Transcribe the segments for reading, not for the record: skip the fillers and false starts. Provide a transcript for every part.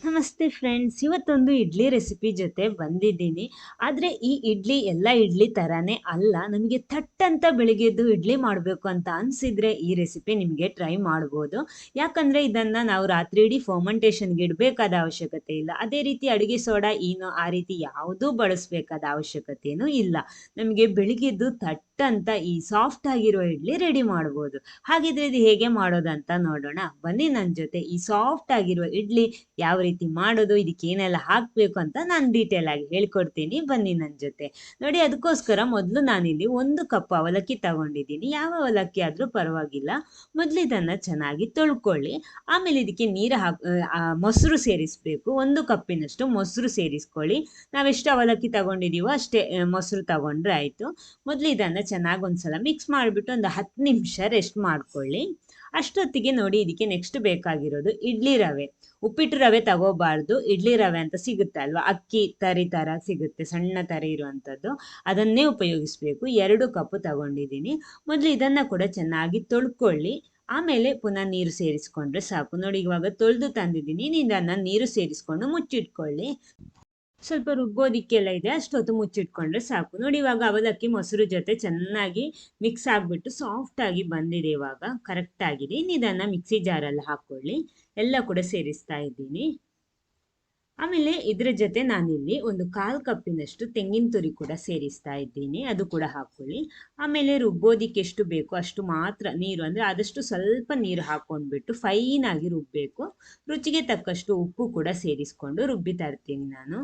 ನಮಸ್ತೆ ಫ್ರೆಂಡ್ಸ್, ಇವತ್ತೊಂದು ಇಡ್ಲಿ ರೆಸಿಪಿ ಜೊತೆ ಬಂದಿದ್ದೀನಿ. ಆದರೆ ಈ ಇಡ್ಲಿ ಎಲ್ಲ ಇಡ್ಲಿ ಥರನೇ ಅಲ್ಲ. ನಮಗೆ ಥಟ್ಟಂತ ಬೆಳಿಗ್ಗೆದ್ದು ಇಡ್ಲಿ ಮಾಡಬೇಕು ಅಂತ ಅನಿಸಿದರೆ ಈ ರೆಸಿಪಿ ನಿಮಗೆ ಟ್ರೈ ಮಾಡ್ಬೋದು. ಯಾಕಂದರೆ ಇದನ್ನು ನಾವು ರಾತ್ರಿ ಇಡೀ ಫರ್ಮೆಂಟೇಷನ್ಗೆ ಇಡಬೇಕಾದ ಅವಶ್ಯಕತೆ ಇಲ್ಲ. ಅದೇ ರೀತಿ ಅಡುಗೆ ಸೋಡಾ ಈನೋ ಆ ರೀತಿ ಯಾವುದೂ ಬಳಸಬೇಕಾದ ಅವಶ್ಯಕತೆಯೂ ಇಲ್ಲ. ನಮಗೆ ಬೆಳಿಗ್ಗೆದ್ದು ಥಟ್ಟಂತ ಈ ಸಾಫ್ಟ್ ಆಗಿರೋ ಇಡ್ಲಿ ರೆಡಿ ಮಾಡ್ಬೋದು. ಹಾಗಿದ್ರೆ ಇದು ಹೇಗೆ ಮಾಡೋದಂತ ನೋಡೋಣ. ಬನ್ನಿ ನನ್ನ ಜೊತೆ. ಈ ಸಾಫ್ಟ್ ಆಗಿರೋ ಇಡ್ಲಿ ಯಾವ ರೀತಿ ಮಾಡೋದು, ಇದಕ್ಕೆ ಏನೆಲ್ಲ ಹಾಕಬೇಕು ಅಂತ ನಾನು ಡೀಟೇಲ್ ಆಗಿ ಹೇಳ್ಕೊಡ್ತೀನಿ. ಬನ್ನಿ ನನ್ನ ಜೊತೆ. ನೋಡಿ, ಅದಕ್ಕೋಸ್ಕರ ಮೊದಲು ನಾನಿಲ್ಲಿ 1 ಕಪ್ ಅವಲಕ್ಕಿ ತಗೊಂಡಿದ್ದೀನಿ. ಯಾವ ಅವಲಕ್ಕಿ ಆದರೂ ಪರವಾಗಿಲ್ಲ. ಮೊದಲು ಇದನ್ನು ಚೆನ್ನಾಗಿ ತೊಳ್ಕೊಳ್ಳಿ. ಆಮೇಲೆ ಇದಕ್ಕೆ ನೀರು ಮೊಸರು ಸೇರಿಸಬೇಕು. 1 ಕಪ್ಪಿನಷ್ಟು ಮೊಸರು ಸೇರಿಸ್ಕೊಳ್ಳಿ. ನಾವೆಷ್ಟು ಅವಲಕ್ಕಿ ತಗೊಂಡಿದ್ದೀವೋ ಅಷ್ಟೇ ಮೊಸರು ತಗೊಂಡ್ರೆ ಆಯಿತು. ಮೊದಲು ಇದನ್ನು ಚೆನ್ನಾಗಿ ಒಂದ್ಸಲ ಮಿಕ್ಸ್ ಮಾಡಿಬಿಟ್ಟು ಒಂದು 10 ನಿಮಿಷ ರೆಸ್ಟ್ ಮಾಡ್ಕೊಳ್ಳಿ. ಅಷ್ಟೊತ್ತಿಗೆ ನೋಡಿ, ಇದಕ್ಕೆ ನೆಕ್ಸ್ಟ್ ಬೇಕಾಗಿರೋದು ಇಡ್ಲಿ ರವೆ. ಉಪ್ಪಿಟ್ಟು ರವೆ ತಗೋಬಾರ್ದು, ಇಡ್ಲಿ ರವೆ ಅಂತ ಸಿಗುತ್ತೆ ಅಲ್ವಾ, ಅಕ್ಕಿ ತರಿ ಥರ ಸಿಗುತ್ತೆ, ಸಣ್ಣ ತರಿ ಇರುವಂಥದ್ದು, ಅದನ್ನೇ ಉಪಯೋಗಿಸ್ಬೇಕು. 2 ಕಪ್ ತಗೊಂಡಿದ್ದೀನಿ. ಮೊದಲು ಇದನ್ನು ಕೂಡ ಚೆನ್ನಾಗಿ ತೊಳ್ಕೊಳ್ಳಿ. ಆಮೇಲೆ ಪುನಃ ನೀರು ಸೇರಿಸ್ಕೊಂಡ್ರೆ ಸಾಕು. ನೋಡಿ, ಇವಾಗ ತೊಳೆದು ತಂದಿದ್ದೀನಿ. ಇದನ್ನು ನೀರು ಸೇರಿಸ್ಕೊಂಡು ಮುಚ್ಚಿಟ್ಕೊಳ್ಳಿ. ಸ್ವಲ್ಪ ರುಬ್ಬೋದಿಕ್ಕೆಲ್ಲ ಇದೆ, ಅಷ್ಟೊತ್ತು ಮುಚ್ಚಿಟ್ಕೊಂಡ್ರೆ ಸಾಕು. ನೋಡಿ, ಇವಾಗ ಅವಲಕ್ಕಿ ಮೊಸರು ಜೊತೆ ಚೆನ್ನಾಗಿ ಮಿಕ್ಸ್ ಆಗಿಬಿಟ್ಟು ಸಾಫ್ಟಾಗಿ ಬಂದಿದೆ. ಇವಾಗ ಕರೆಕ್ಟ್ ಆಗಿದೆ. ಇನ್ನು ಇದನ್ನು ಮಿಕ್ಸಿ ಜಾರಲ್ಲಿ ಹಾಕ್ಕೊಳ್ಳಿ. ಎಲ್ಲ ಕೂಡ ಸೇರಿಸ್ತಾ ಇದ್ದೀನಿ. ಆಮೇಲೆ ಇದರ ಜೊತೆ ನಾನಿಲ್ಲಿ ಒಂದು 1/4 ಕಪ್ಪಿನಷ್ಟು ತೆಂಗಿನ ತುರಿ ಕೂಡ ಸೇರಿಸ್ತಾ ಇದ್ದೀನಿ. ಅದು ಕೂಡ ಹಾಕ್ಕೊಳ್ಳಿ. ಆಮೇಲೆ ರುಬ್ಬೋದಿಕ್ಕೆ ಎಷ್ಟು ಬೇಕೋ ಅಷ್ಟು ಮಾತ್ರ ನೀರು, ಅಂದರೆ ಆದಷ್ಟು ಸ್ವಲ್ಪ ನೀರು ಹಾಕ್ಕೊಂಡ್ಬಿಟ್ಟು ಫೈನಾಗಿ ರುಬ್ಬಬೇಕು. ರುಚಿಗೆ ತಕ್ಕಷ್ಟು ಉಪ್ಪು ಕೂಡ ಸೇರಿಸ್ಕೊಂಡು ರುಬ್ಬಿ ತರ್ತೀನಿ ನಾನು.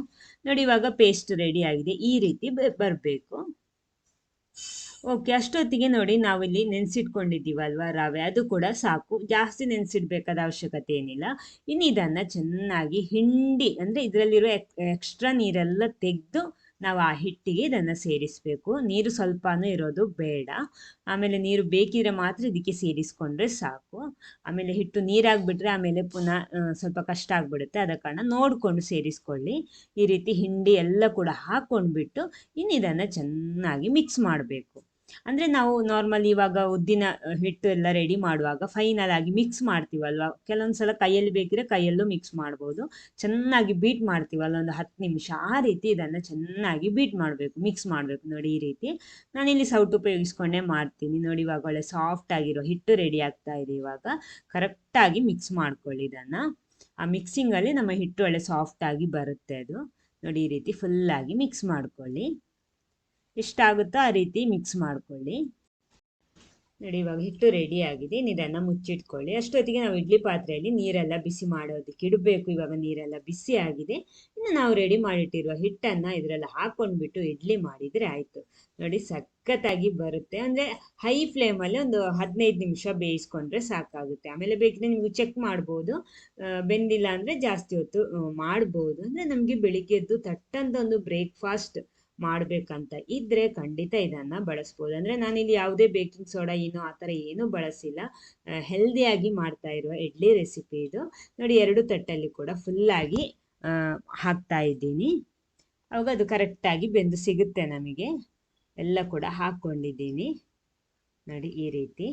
ನೋಡಿ, ಇವಾಗ ಪೇಸ್ಟ್ ರೆಡಿ ಆಗಿದೆ. ಈ ರೀತಿ ಬರಬೇಕು. ಓಕೆ, ಅಷ್ಟೊತ್ತಿಗೆ ನೋಡಿ, ನಾವಿಲ್ಲಿ ನೆನೆಸಿಟ್ಕೊಂಡಿದ್ದೀವಲ್ವ ರವೆ, ಅದು ಕೂಡ ಸಾಕು. ಜಾಸ್ತಿ ನೆನೆಸಿಡ್ಬೇಕಾದ ಅವಶ್ಯಕತೆ ಏನಿಲ್ಲ. ಇನ್ನು ಇದನ್ನು ಚೆನ್ನಾಗಿ ಹಿಂಡಿ, ಅಂದರೆ ಇದರಲ್ಲಿರೋ ಎಕ್ಸ್ಟ್ರಾ ನೀರೆಲ್ಲ ತೆಗೆದು ನಾವು ಆ ಹಿಟ್ಟಿಗೆ ಇದನ್ನು ಸೇರಿಸಬೇಕು. ನೀರು ಸ್ವಲ್ಪನೂ ಇರೋದು ಬೇಡ. ಆಮೇಲೆ ನೀರು ಬೇಕಿದ್ರೆ ಮಾತ್ರ ಇದಕ್ಕೆ ಸೇರಿಸ್ಕೊಂಡ್ರೆ ಸಾಕು. ಆಮೇಲೆ ಹಿಟ್ಟು ನೀರಾಗಿಬಿಟ್ರೆ ಆಮೇಲೆ ಪುನಃ ಸ್ವಲ್ಪ ಕಷ್ಟ ಆಗಿಬಿಡುತ್ತೆ. ಆದ ಕಾರಣ ನೋಡಿಕೊಂಡು ಸೇರಿಸ್ಕೊಳ್ಳಿ. ಈ ರೀತಿ ಹಿಂಡಿ ಎಲ್ಲ ಕೂಡ ಹಾಕ್ಕೊಂಡ್ಬಿಟ್ಟು ಇನ್ನು ಇದನ್ನು ಚೆನ್ನಾಗಿ ಮಿಕ್ಸ್ ಮಾಡಬೇಕು. ಅಂದರೆ ನಾವು ನಾರ್ಮಲ್ ಇವಾಗ ಉದ್ದಿನ ಹಿಟ್ಟು ಎಲ್ಲ ರೆಡಿ ಮಾಡುವಾಗ ಫೈನಲ್ ಆಗಿ ಮಿಕ್ಸ್ ಮಾಡ್ತೀವಲ್ವ, ಕೆಲವೊಂದು ಸಲ ಕೈಯಲ್ಲಿ ಬೇಕಿದ್ರೆ ಕೈಯಲ್ಲೂ ಮಿಕ್ಸ್ ಮಾಡ್ಬೋದು. ಚೆನ್ನಾಗಿ ಬೀಟ್ ಮಾಡ್ತೀವಲ್ಲ ಒಂದು 10 ನಿಮಿಷ, ಆ ರೀತಿ ಇದನ್ನು ಚೆನ್ನಾಗಿ ಬೀಟ್ ಮಾಡಬೇಕು, ಮಿಕ್ಸ್ ಮಾಡಬೇಕು. ನೋಡಿ, ಈ ರೀತಿ ನಾನಿಲ್ಲಿ ಸೌಟು ಉಪಯೋಗಿಸ್ಕೊಂಡೇ ಮಾಡ್ತೀನಿ. ನೋಡಿ, ಇವಾಗ ಒಳ್ಳೆ ಸಾಫ್ಟ್ ಆಗಿರೋ ಹಿಟ್ಟು ರೆಡಿ ಆಗ್ತಾ ಇದೆ. ಇವಾಗ ಕರೆಕ್ಟಾಗಿ ಮಿಕ್ಸ್ ಮಾಡ್ಕೊಳ್ಳಿ ಇದನ್ನು. ಆ ಮಿಕ್ಸಿಂಗಲ್ಲಿ ನಮ್ಮ ಹಿಟ್ಟು ಒಳ್ಳೆ ಸಾಫ್ಟಾಗಿ ಬರುತ್ತೆ ಅದು. ನೋಡಿ, ಈ ರೀತಿ ಫುಲ್ಲಾಗಿ ಮಿಕ್ಸ್ ಮಾಡ್ಕೊಳ್ಳಿ. ಎಷ್ಟಾಗುತ್ತೋ ಆ ರೀತಿ ಮಿಕ್ಸ್ ಮಾಡ್ಕೊಳ್ಳಿ. ನೋಡಿ, ಇವಾಗ ಹಿಟ್ಟು ರೆಡಿ ಆಗಿದೆ. ಇದನ್ನು ಮುಚ್ಚಿಟ್ಕೊಳ್ಳಿ. ಅಷ್ಟೊತ್ತಿಗೆ ನಾವು ಇಡ್ಲಿ ಪಾತ್ರೆಯಲ್ಲಿ ನೀರೆಲ್ಲ ಬಿಸಿ ಮಾಡೋದಕ್ಕೆ ಇಡಬೇಕು. ಇವಾಗ ನೀರೆಲ್ಲ ಬಿಸಿ ಆಗಿದೆ. ಇನ್ನು ನಾವು ರೆಡಿ ಮಾಡಿಟ್ಟಿರುವ ಹಿಟ್ಟನ್ನು ಇದರಲ್ಲಿ ಹಾಕ್ಕೊಂಡ್ಬಿಟ್ಟು ಇಡ್ಲಿ ಮಾಡಿದರೆ ಆಯಿತು. ನೋಡಿ, ಸಖತ್ತಾಗಿ ಬರುತ್ತೆ. ಅಂದರೆ ಹೈ ಫ್ಲೇಮಲ್ಲಿ ಒಂದು 15 ನಿಮಿಷ ಬೇಯಿಸ್ಕೊಂಡ್ರೆ ಸಾಕಾಗುತ್ತೆ. ಆಮೇಲೆ ಬೇಕಿದ್ರೆ ನೀವು ಚೆಕ್ ಮಾಡ್ಬೋದು. ಬೆಂದಿಲ್ಲ ಅಂದರೆ ಜಾಸ್ತಿ ಹೊತ್ತು ಮಾಡ್ಬೋದು. ಅಂದರೆ ನಮಗೆ ಬೆಳಿಗ್ಗೆದ್ದು ತಟ್ಟಂತ ಒಂದು ಬ್ರೇಕ್ಫಾಸ್ಟ್ ಮಾಡಬೇಕಂತ ಇದ್ದರೆ ಖಂಡಿತ ಇದನ್ನು ಬಳಸ್ಬೋದು. ಅಂದರೆ ನಾನಿಲ್ಲಿ ಯಾವುದೇ ಬೇಕಿಂಗ್ ಸೋಡಾ ಏನೋ ಆ ಥರ ಏನೂ ಬಳಸಿಲ್ಲ. ಹೆಲ್ದಿಯಾಗಿ ಮಾಡ್ತಾ ಇರುವ ಇಡ್ಲಿ ರೆಸಿಪಿ ಇದು. ನೋಡಿ, 2 ತಟ್ಟಲ್ಲಿ ಕೂಡ ಫುಲ್ಲಾಗಿ ಹಾಕ್ತಾ ಇದ್ದೀನಿ. ಅವಾಗ ಅದು ಕರೆಕ್ಟಾಗಿ ಬೆಂದು ಸಿಗುತ್ತೆ ನಮಗೆ. ಎಲ್ಲ ಕೂಡ ಹಾಕ್ಕೊಂಡಿದ್ದೀನಿ. ನೋಡಿ, ಈ ರೀತಿ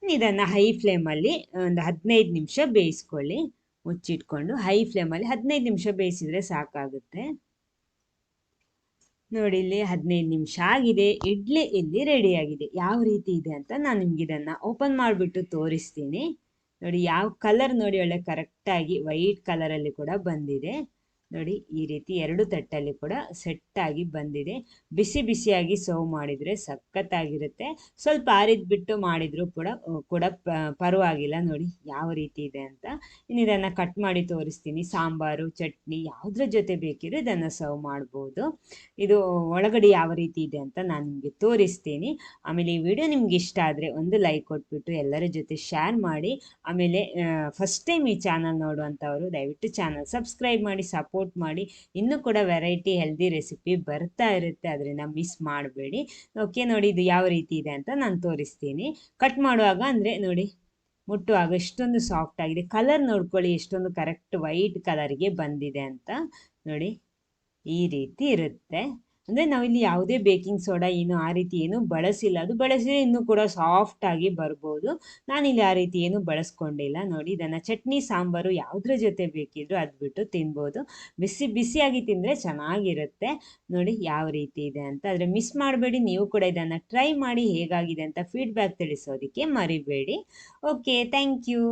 ಇದನ್ನು ಹೈ ಫ್ಲೇಮಲ್ಲಿ ಒಂದು 15 ನಿಮಿಷ ಬೇಯಿಸ್ಕೊಳ್ಳಿ. ಮುಚ್ಚಿಟ್ಕೊಂಡು ಹೈ ಫ್ಲೇಮಲ್ಲಿ 15 ನಿಮಿಷ ಬೇಯಿಸಿದರೆ ಸಾಕಾಗುತ್ತೆ. ನೋಡಿ, ಇಲ್ಲಿ 15 ನಿಮಿಷ ಆಗಿದೆ. ಇಡ್ಲಿ ಇಲ್ಲಿ ರೆಡಿಯಾಗಿದೆ. ಯಾವ ರೀತಿ ಇದೆ ಅಂತ ನಾನು ನಿಮ್ಗೆ ಇದನ್ನು ಓಪನ್ ಮಾಡಿಬಿಟ್ಟು ತೋರಿಸ್ತೀನಿ. ನೋಡಿ, ಯಾವ ಕಲರ್ ನೋಡಿ, ಒಳ್ಳೆ ಕರೆಕ್ಟಾಗಿ ವೈಟ್ ಕಲರಲ್ಲಿ ಕೂಡ ಬಂದಿದೆ. ನೋಡಿ, ಈ ರೀತಿ 2 ತಟ್ಟಲ್ಲಿ ಕೂಡ ಸೆಟ್ಟಾಗಿ ಬಂದಿದೆ. ಬಿಸಿ ಬಿಸಿಯಾಗಿ ಸರ್ವ್ ಮಾಡಿದರೆ ಸಖತ್ತಾಗಿರುತ್ತೆ. ಸ್ವಲ್ಪ ಆರಿದ್ಬಿಟ್ಟು ಮಾಡಿದರೂ ಕೂಡ ಪರವಾಗಿಲ್ಲ. ನೋಡಿ, ಯಾವ ರೀತಿ ಇದೆ ಅಂತ. ಇನ್ನು ಇದನ್ನು ಕಟ್ ಮಾಡಿ ತೋರಿಸ್ತೀನಿ. ಸಾಂಬಾರು, ಚಟ್ನಿ ಯಾವುದ್ರ ಜೊತೆ ಬೇಕಿರೋ ಇದನ್ನು ಸರ್ವ್ ಮಾಡ್ಬೋದು. ಇದು ಒಳಗಡೆ ಯಾವ ರೀತಿ ಇದೆ ಅಂತ ನಾನು ನಿಮಗೆ ತೋರಿಸ್ತೀನಿ. ಆಮೇಲೆ ಈ ವಿಡಿಯೋ ನಿಮ್ಗೆ ಇಷ್ಟ ಆದರೆ ಒಂದು ಲೈಕ್ ಕೊಟ್ಬಿಟ್ಟು ಎಲ್ಲರ ಜೊತೆ ಶೇರ್ ಮಾಡಿ. ಆಮೇಲೆ ಫಸ್ಟ್ ಟೈಮ್ ಈ ಚಾನಲ್ ನೋಡುವಂಥವರು ದಯವಿಟ್ಟು ಚಾನಲ್ ಸಬ್ಸ್ಕ್ರೈಬ್ ಮಾಡಿ, ಸಪೋರ್ಟ್ ಮಾಡಿ. ಇನ್ನೂ ಕೂಡ ವೆರೈಟಿ ಹೆಲ್ದಿ ರೆಸಿಪಿ ಬರ್ತಾ ಇರುತ್ತೆ, ಅದರಿಂದ ಮಿಸ್ ಮಾಡಬೇಡಿ. ಓಕೆ, ನೋಡಿ, ಇದು ಯಾವ ರೀತಿ ಇದೆ ಅಂತ ನಾನು ತೋರಿಸ್ತೀನಿ. ಕಟ್ ಮಾಡುವಾಗ ಅಂದರೆ ನೋಡಿ, ಮುಟ್ಟುವಾಗ ಎಷ್ಟೊಂದು ಸಾಫ್ಟ್ ಆಗಿದೆ. ಕಲರ್ ನೋಡ್ಕೊಳ್ಳಿ, ಎಷ್ಟೊಂದು ಕರೆಕ್ಟ್ ವೈಟ್ ಕಲರ್ಗೆ ಬಂದಿದೆ ಅಂತ. ನೋಡಿ, ಈ ರೀತಿ ಇರುತ್ತೆ. ಅಂದರೆ ನಾವಿಲ್ಲಿ ಯಾವುದೇ ಬೇಕಿಂಗ್ ಸೋಡಾ ಏನು ಆ ರೀತಿ ಏನು ಬಳಸಿಲ್ಲ. ಅದು ಬಳಸಿದ್ರೆ ಇನ್ನೂ ಕೂಡ ಸಾಫ್ಟಾಗಿ ಬರ್ಬೋದು. ನಾನಿಲ್ಲಿ ಆ ರೀತಿ ಏನು ಬಳಸ್ಕೊಂಡಿಲ್ಲ. ನೋಡಿ ಇದನ್ನು ಚಟ್ನಿ ಸಾಂಬಾರು ಯಾವುದ್ರ ಜೊತೆ ಬೇಕಿದ್ರೂ ಅದು ಬಿಟ್ಟು ತಿನ್ಬೋದು. ಬಿಸಿ ಬಿಸಿಯಾಗಿ ತಿಂದರೆ ಚೆನ್ನಾಗಿರುತ್ತೆ. ನೋಡಿ ಯಾವ ರೀತಿ ಇದೆ ಅಂತ. ಆದರೆ ಮಿಸ್ ಮಾಡಬೇಡಿ, ನೀವು ಕೂಡ ಇದನ್ನು ಟ್ರೈ ಮಾಡಿ ಹೇಗಾಗಿದೆ ಅಂತ ಫೀಡ್ಬ್ಯಾಕ್ ತಿಳಿಸೋದಕ್ಕೆ ಮರಿಬೇಡಿ. Okay, thank you.